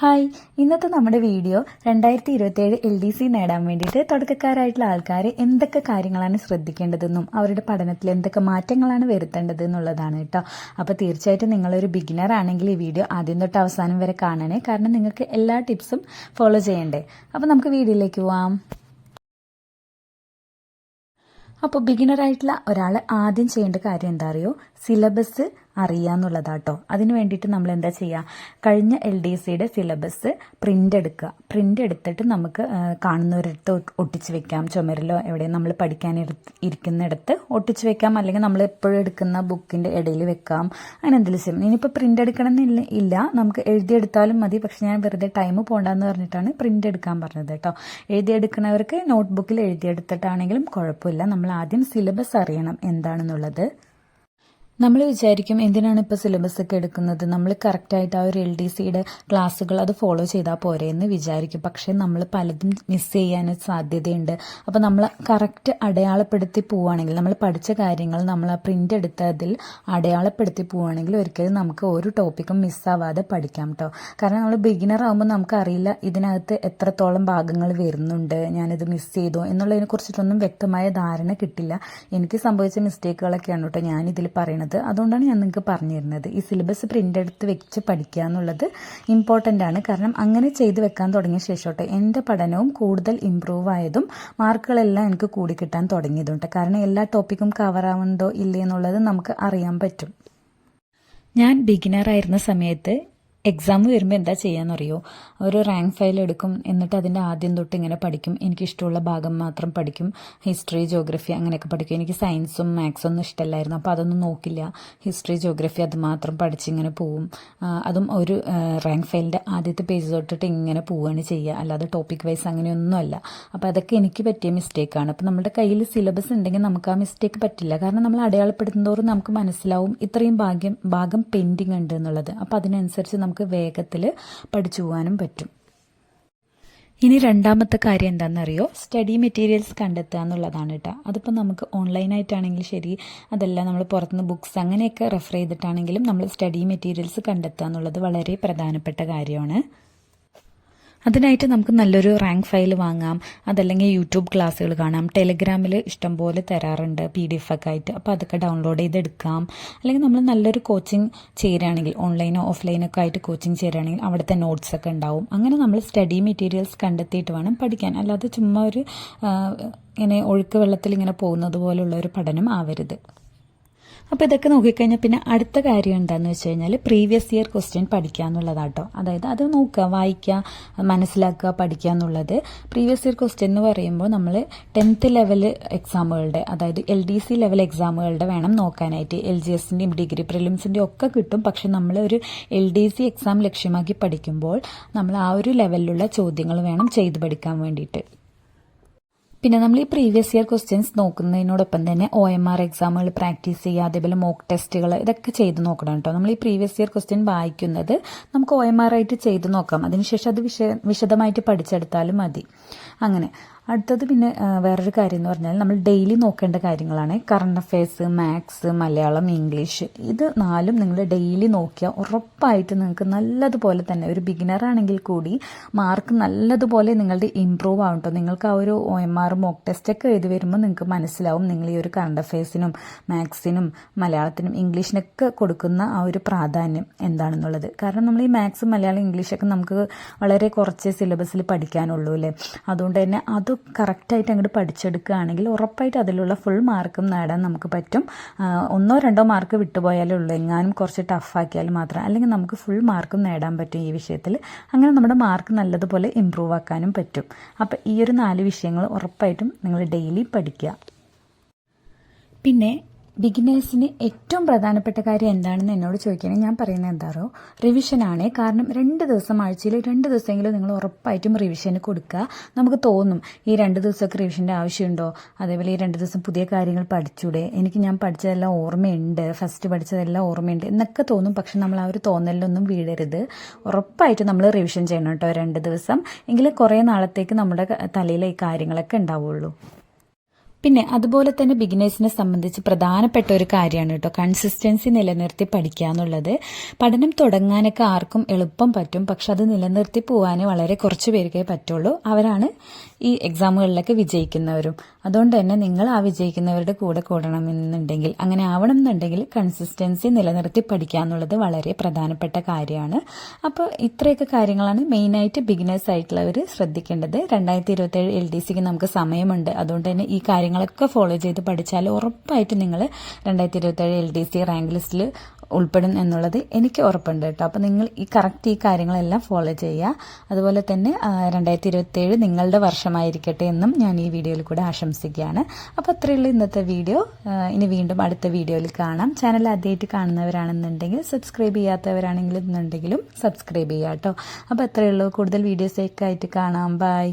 Hi, ഇന്നത്തെ നമ്മുടെ video 2027 LDC നേടാൻ വേണ്ടിയിട്ട് തുടക്കക്കാരായിട്ടുള്ള ആൾക്കാർ എന്തൊക്കെ കാര്യങ്ങളാണ് ശ്രദ്ധിക്കേണ്ടതെന്നും അവരുടെ പഠനത്തിൽ എന്തൊക്കെ മാറ്റങ്ങളാണ് വരുത്തേണ്ടത് എന്നുള്ളതാണ് കേട്ടോ. അപ്പോൾ തീർച്ചയായിട്ടും നിങ്ങളൊരു ബിഗിനർ ആണെങ്കിൽ ഈ വീഡിയോ ആദ്യം തൊട്ട് അവസാനം വരെ കാണണേ, കാരണം നിങ്ങൾക്ക് എല്ലാ ടിപ്സും ഫോളോ ചെയ്യണ്ടേ. അപ്പോൾ നമുക്ക് വീഡിയോയിലേക്ക് പോവാം. അപ്പോൾ ബിഗിനറായിട്ടുള്ള ഒരാൾ ആദ്യം ചെയ്യേണ്ട കാര്യം എന്താ അറിയോ, സിലബസ് അറിയാന്നുള്ളതാട്ടോ. അതിന് വേണ്ടിയിട്ട് നമ്മൾ എന്താ ചെയ്യുക, കഴിഞ്ഞ LDCയുടെ സിലബസ് പ്രിന്റ് എടുക്കുക. പ്രിന്റ് എടുത്തിട്ട് നമുക്ക് കാണുന്നവരടുത്ത് ഒട്ടിച്ച് വെക്കാം, ചുമരിലോ എവിടെയും നമ്മൾ പഠിക്കാൻ ഇരിക്കുന്നിടത്ത് ഒട്ടിച്ച് വെക്കാം, അല്ലെങ്കിൽ നമ്മൾ എപ്പോഴും എടുക്കുന്ന ബുക്കിന്റെ ഇടയിൽ വെക്കാം. അങ്ങനെ എന്തെങ്കിലും ചെയ്യും. ഇനിയിപ്പോൾ പ്രിന്റ് എടുക്കണം എന്നില്ല, നമുക്ക് എഴുതിയെടുത്താലും മതി. പക്ഷെ ഞാൻ വെറുതെ ടൈം പോകണ്ടെന്ന് പറഞ്ഞിട്ടാണ് പ്രിന്റ് എടുക്കാൻ പറഞ്ഞത് കേട്ടോ. എഴുതിയെടുക്കുന്നവർക്ക് നോട്ട്ബുക്കിൽ എഴുതിയെടുത്തിട്ടാണെങ്കിലും കുഴപ്പമില്ല. നമ്മൾ ആദ്യം സിലബസ് അറിയണം എന്താണെന്നുള്ളത്. നമ്മൾ വിചാരിക്കും എന്തിനാണ് ഇപ്പോൾ സിലബസ് ഒക്കെ എടുക്കുന്നത്, നമ്മൾ കറക്റ്റായിട്ട് ആ ഒരു LDCയുടെ ക്ലാസ്സുകൾ അത് ഫോളോ ചെയ്താൽ പോരെ എന്ന് വിചാരിക്കും. പക്ഷേ നമ്മൾ പലതും മിസ് ചെയ്യാൻ സാധ്യതയുണ്ട്. അപ്പോൾ നമ്മൾ കറക്റ്റ് അടയാളപ്പെടുത്തി പോവുകയാണെങ്കിൽ, നമ്മൾ പഠിച്ച കാര്യങ്ങൾ നമ്മൾ ആ പ്രിന്റ് എടുത്തതിൽ അടയാളപ്പെടുത്തി പോവുകയാണെങ്കിൽ ഒരിക്കലും നമുക്ക് ഒരു ടോപ്പിക്കും മിസ്സാവാതെ പഠിക്കാം കേട്ടോ. കാരണം നമ്മൾ ബിഗിനർ ആകുമ്പോൾ നമുക്കറിയില്ല ഇതിനകത്ത് എത്രത്തോളം ഭാഗങ്ങൾ വരുന്നുണ്ട്, ഞാനിത് മിസ് ചെയ്തോ എന്നുള്ളതിനെ കുറിച്ചിട്ടൊന്നും വ്യക്തമായ ധാരണ കിട്ടില്ല. എനിക്ക് സംഭവിച്ച മിസ്റ്റേക്കുകളൊക്കെയാണ് കേട്ടോ ഞാനിതിൽ പറയുന്നത്. അതുകൊണ്ടാണ് ഞാൻ നിങ്ങൾക്ക് പറഞ്ഞു തരുന്നത്. ഈ സിലബസ് പ്രിന്റ് എടുത്ത് വെച്ച് പഠിക്കുക എന്നുള്ളത് ഇമ്പോർട്ടൻ്റ് ആണ്. കാരണം അങ്ങനെ ചെയ്ത് വെക്കാൻ തുടങ്ങിയ ശേഷോട്ടെ എൻ്റെ പഠനവും കൂടുതൽ ഇമ്പ്രൂവ് ആയതും മാർക്കുകളെല്ലാം എനിക്ക് കൂടി കിട്ടാൻ തുടങ്ങിയതുണ്ട്. കാരണം എല്ലാ ടോപ്പിക്കും കവർ ആവുന്നുണ്ടോ ഇല്ലേ എന്നുള്ളത് നമുക്ക് അറിയാൻ പറ്റും. ഞാൻ ബിഗിനർ ആയിരുന്ന സമയത്ത് എക്സാം വരുമ്പോൾ എന്താ ചെയ്യാന്നറിയോ, ഒരു റാങ്ക് ഫയൽ എടുക്കും, എന്നിട്ട് അതിൻ്റെ ആദ്യം തൊട്ട് ഇങ്ങനെ പഠിക്കും. എനിക്കിഷ്ടമുള്ള ഭാഗം മാത്രം പഠിക്കും. ഹിസ്റ്ററി, ജോഗ്രഫി അങ്ങനെയൊക്കെ പഠിക്കും. എനിക്ക് സയൻസും മാത്സും ഒന്നും ഇഷ്ടമല്ലായിരുന്നു, അപ്പോൾ അതൊന്നും നോക്കില്ല. ഹിസ്റ്ററി, ജോഗ്രഫി അത് മാത്രം പഠിച്ചിങ്ങനെ പോവും. അതും ഒരു റാങ്ക് ഫയലിൻ്റെ ആദ്യത്തെ പേജ് തൊട്ടിട്ട് ഇങ്ങനെ പോവുകയാണ് ചെയ്യുക, അല്ലാതെ ടോപ്പിക് വൈസ് അങ്ങനെയൊന്നുമല്ല. അപ്പോൾ അതൊക്കെ എനിക്ക് പറ്റിയ മിസ്റ്റേക്കാണ്. അപ്പോൾ നമ്മുടെ കയ്യിൽ സിലബസ് ഉണ്ടെങ്കിൽ നമുക്ക് ആ മിസ്റ്റേക്ക് പറ്റില്ല. കാരണം നമ്മൾ അടയാളപ്പെടുത്തുന്നതോറും നമുക്ക് മനസ്സിലാവും ഇത്രയും ഭാഗം പെൻഡിങ് ഉണ്ട് എന്നുള്ളത്. അപ്പോൾ അതിനനുസരിച്ച് നമുക്ക് വേഗത്തിൽ പഠിച്ചു പോകാനും പറ്റും. ഇനി രണ്ടാമത്തെ കാര്യം എന്താണെന്നറിയോ, സ്റ്റഡി മെറ്റീരിയൽസ് കണ്ടെത്തുക എന്നുള്ളതാണ് കേട്ടോ. അതിപ്പോൾ നമുക്ക് ഓൺലൈനായിട്ടാണെങ്കിൽ ശരി, അതല്ല നമ്മൾ പുറത്തുനിന്ന് ബുക്സ് അങ്ങനെയൊക്കെ റെഫർ ചെയ്തിട്ടാണെങ്കിലും നമ്മൾ സ്റ്റഡി മെറ്റീരിയൽസ് കണ്ടെത്തുക എന്നുള്ളത് വളരെ പ്രധാനപ്പെട്ട കാര്യമാണ്. അതിനായിട്ട് നമുക്ക് നല്ലൊരു റാങ്ക് ഫയൽ വാങ്ങാം, അതല്ലെങ്കിൽ യൂട്യൂബ് ക്ലാസ്സുകൾ കാണാം. ടെലിഗ്രാമിൽ ഇഷ്ടംപോലെ തരാറുണ്ട് PDF ഒക്കെ ആയിട്ട്. അപ്പോൾ അതൊക്കെ ഡൗൺലോഡ് ചെയ്തെടുക്കാം. അല്ലെങ്കിൽ നമ്മൾ നല്ലൊരു കോച്ചിങ് ചേരുകയാണെങ്കിൽ, ഓൺലൈനോ ഓഫ്ലൈനോ ഒക്കെ ആയിട്ട് കോച്ചിങ് ചേരുകയാണെങ്കിൽ അവിടുത്തെ നോട്ട്സ് ഒക്കെ ഉണ്ടാവും. അങ്ങനെ നമ്മൾ സ്റ്റഡി മെറ്റീരിയൽസ് കണ്ടെത്തിയിട്ട് വേണം പഠിക്കാൻ. അല്ലാതെ ചുമ്മാ ഒരു ഇങ്ങനെ ഒഴുക്ക് വെള്ളത്തിൽ ഇങ്ങനെ പോകുന്നത് പോലുള്ള ഒരു പഠനം ആവരുത്. അപ്പോൾ ഇതൊക്കെ നോക്കിക്കഴിഞ്ഞാൽ പിന്നെ അടുത്ത കാര്യം എന്താണെന്ന് വെച്ച് കഴിഞ്ഞാൽ പ്രീവിയസ് ഇയർ ക്വസ്റ്റ്യൻ പഠിക്കുക എന്നുള്ളതാട്ടോ. അതായത് അത് നോക്കുക, വായിക്കുക, മനസ്സിലാക്കുക, പഠിക്കുക എന്നുള്ളത്. പ്രീവിയസ് ഇയർ ക്വസ്റ്റ്യൻ എന്ന് പറയുമ്പോൾ നമ്മൾ 10th ലെവൽ എക്സാമുകളുടെ, അതായത് LDC ലെവൽ എക്സാമുകളുടെ വേണം നോക്കാനായിട്ട്. LGSൻ്റെയും ഡിഗ്രി പ്രിലിംസിൻ്റെയും ഒക്കെ കിട്ടും. പക്ഷെ നമ്മൾ ഒരു LDC എക്സാം ലക്ഷ്യമാക്കി പഠിക്കുമ്പോൾ നമ്മൾ ആ ഒരു ലെവലിലുള്ള ചോദ്യങ്ങൾ വേണം ചെയ്ത് പഠിക്കാൻ വേണ്ടിയിട്ട്. പിന്നെ നമ്മൾ ഈ പ്രീവിയസ് ഇയർ ക്വസ്റ്റ്യൻസ് നോക്കുന്നതിനോടൊപ്പം തന്നെ OMR എക്സാമുകൾ പ്രാക്ടീസ് ചെയ്യുക, അതേപോലെ മോക്ക് ടെസ്റ്റുകൾ ഇതൊക്കെ ചെയ്ത് നോക്കണം കേട്ടോ. നമ്മൾ ഈ പ്രീവിയസ് ഇയർ ക്വസ്റ്റ്യൻ വായിക്കുന്നത് നമുക്ക് OMR ആയിട്ട് ചെയ്ത് നോക്കാം. അതിനുശേഷം അത് വിശദമായിട്ട് പഠിച്ചെടുത്താലും മതി. അങ്ങനെ അടുത്തത് പിന്നെ വേറൊരു കാര്യം എന്ന് പറഞ്ഞാൽ നമ്മൾ ഡെയിലി നോക്കേണ്ട കാര്യങ്ങളാണ്. Current affairs, maths, Malayalam, English, ഇത് 4ഉം നിങ്ങൾ ഡെയിലി നോക്കിയാൽ ഉറപ്പായിട്ട് നിങ്ങൾക്ക് നല്ലതുപോലെ തന്നെ, ഒരു ബിഗിനർ ആണെങ്കിൽ കൂടി മാർക്ക് നല്ലതുപോലെ നിങ്ങളുടെ ഇമ്പ്രൂവ് ആവും കേട്ടോ. നിങ്ങൾക്ക് ആ ഒരു OMR മോക്ക് ടെസ്റ്റ് ഒക്കെ എഴുതി വരുമ്പോൾ നിങ്ങൾക്ക് മനസ്സിലാവും നിങ്ങൾ ഈ ഒരു കറണ്ട് അഫയേഴ്സിനും മാത്സിനും മലയാളത്തിനും ഇംഗ്ലീഷിനൊക്കെ കൊടുക്കുന്ന ആ ഒരു പ്രാധാന്യം എന്താണെന്നുള്ളത്. കാരണം നമ്മൾ ഈ മാത്സ്, മലയാളം, ഇംഗ്ലീഷൊക്കെ നമുക്ക് വളരെ കുറച്ച് സിലബസിൽ പഠിക്കാനുള്ളൂ അല്ലേ. അതുകൊണ്ട് തന്നെ അത് കറക്റ്റായിട്ട് അങ്ങോട്ട് പഠിച്ചെടുക്കുകയാണെങ്കിൽ ഉറപ്പായിട്ട് അതിലുള്ള ഫുൾ മാർക്കും നേടാൻ നമുക്ക് പറ്റും. 1 or 2 മാർക്ക് വിട്ടുപോയാലേ ഉള്ളൂ, എങ്ങാനും കുറച്ച് ടഫാക്കിയാൽ മാത്രം. അല്ലെങ്കിൽ നമുക്ക് ഫുൾ മാർക്കും നേടാൻ പറ്റും ഈ വിഷയത്തിൽ. അങ്ങനെ നമ്മുടെ മാർക്ക് നല്ലതുപോലെ ഇമ്പ്രൂവ് ആക്കാനും പറ്റും. അപ്പോൾ ഈ ഒരു 4 വിഷയങ്ങൾ ഉറപ്പായിട്ടും നിങ്ങൾ ഡെയിലി പഠിക്കുക. പിന്നെ ബിഗിനേഴ്സിന് ഏറ്റവും പ്രധാനപ്പെട്ട കാര്യം എന്താണെന്ന് എന്നോട് ചോദിക്കുകയാണെങ്കിൽ ഞാൻ പറയുന്നത് എന്താണോ, റിവിഷനാണ്. കാരണം 2 ദിവസം, ആഴ്ചയിൽ 2 ദിവസമെങ്കിലും നിങ്ങൾ ഉറപ്പായിട്ടും റിവിഷന് കൊടുക്കുക. നമുക്ക് തോന്നും ഈ 2 ദിവസമൊക്കെ റിവിഷൻ്റെ ആവശ്യമുണ്ടോ, അതേപോലെ ഈ 2 ദിവസം പുതിയ കാര്യങ്ങൾ പഠിച്ചൂടെ, ഞാൻ പഠിച്ചതെല്ലാം ഓർമ്മയുണ്ട്, ഫസ്റ്റ് പഠിച്ചതെല്ലാം ഓർമ്മയുണ്ട് എന്നൊക്കെ തോന്നും. പക്ഷെ നമ്മൾ ആ ഒരു തോന്നലിലൊന്നും വീഴരുത്. ഉറപ്പായിട്ടും നമ്മൾ റിവിഷൻ ചെയ്യണം കേട്ടോ 2 ദിവസം. എങ്കിലും കുറേ നാളത്തേക്ക് നമ്മുടെ തലയിൽ ഈ കാര്യങ്ങളൊക്കെ ഉണ്ടാവുള്ളൂ. പിന്നെ അതുപോലെ തന്നെ ബിഗിനേഴ്സിനെ സംബന്ധിച്ച് പ്രധാനപ്പെട്ട ഒരു കാര്യമാണ് കേട്ടോ കൺസിസ്റ്റൻസി നിലനിർത്തി പഠിക്കുക എന്നുള്ളത്. പഠനം തുടങ്ങാനൊക്കെ ആർക്കും എളുപ്പം പറ്റും, പക്ഷെ അത് നിലനിർത്തി പോകാൻ വളരെ കുറച്ച് പേർക്കേ പറ്റുള്ളൂ. അവരാണ് ഈ എക്സാമുകളിലൊക്കെ വിജയിക്കുന്നവരും. അതുകൊണ്ട് തന്നെ നിങ്ങൾ ആ വിജയിക്കുന്നവരുടെ കൂടെ കൂടണമെന്നുണ്ടെങ്കിൽ, അങ്ങനെ ആവണം എന്നുണ്ടെങ്കിൽ കൺസിസ്റ്റൻസി നിലനിർത്തി പഠിക്കുക എന്നുള്ളത് വളരെ പ്രധാനപ്പെട്ട കാര്യമാണ്. അപ്പോൾ ഇത്രയൊക്കെ കാര്യങ്ങളാണ് മെയിനായിട്ട് ബിഗിനേഴ്സ് ആയിട്ടുള്ളവർ ശ്രദ്ധിക്കേണ്ടത്. 2027 LDCക്ക് നമുക്ക് സമയമുണ്ട്. അതുകൊണ്ട് തന്നെ ഈ കാര്യങ്ങളൊക്കെ ഫോളോ ചെയ്ത് പഠിച്ചാൽ ഉറപ്പായിട്ട് നിങ്ങൾ 2027 LDC റാങ്ക് ലിസ്റ്റിൽ ഉൾപ്പെടും എന്നുള്ളത് എനിക്ക് ഉറപ്പുണ്ട് കേട്ടോ. അപ്പോൾ നിങ്ങൾ ഈ കാര്യങ്ങളെല്ലാം ഫോളോ ചെയ്യുക. അതുപോലെ തന്നെ 2027 നിങ്ങളുടെ വർഷമായിരിക്കട്ടെ എന്നും ഞാൻ ഈ വീഡിയോയിൽ കൂടെ ആശംസിക്കുകയാണ്. അപ്പോൾ അത്രയുള്ളൂ ഇന്നത്തെ വീഡിയോ. ഇനി വീണ്ടും അടുത്ത വീഡിയോയിൽ കാണാം. ചാനൽ ആദ്യമായിട്ട് കാണുന്നവരാണെന്നുണ്ടെങ്കിൽ, സബ്സ്ക്രൈബ് ചെയ്യാത്തവരാണെങ്കിലും സബ്സ്ക്രൈബ് ചെയ്യുക കേട്ടോ. അപ്പോൾ അത്രയുള്ളൂ. കൂടുതൽ വീഡിയോസൊക്കെ ആയിട്ട് കാണാം. ബൈ.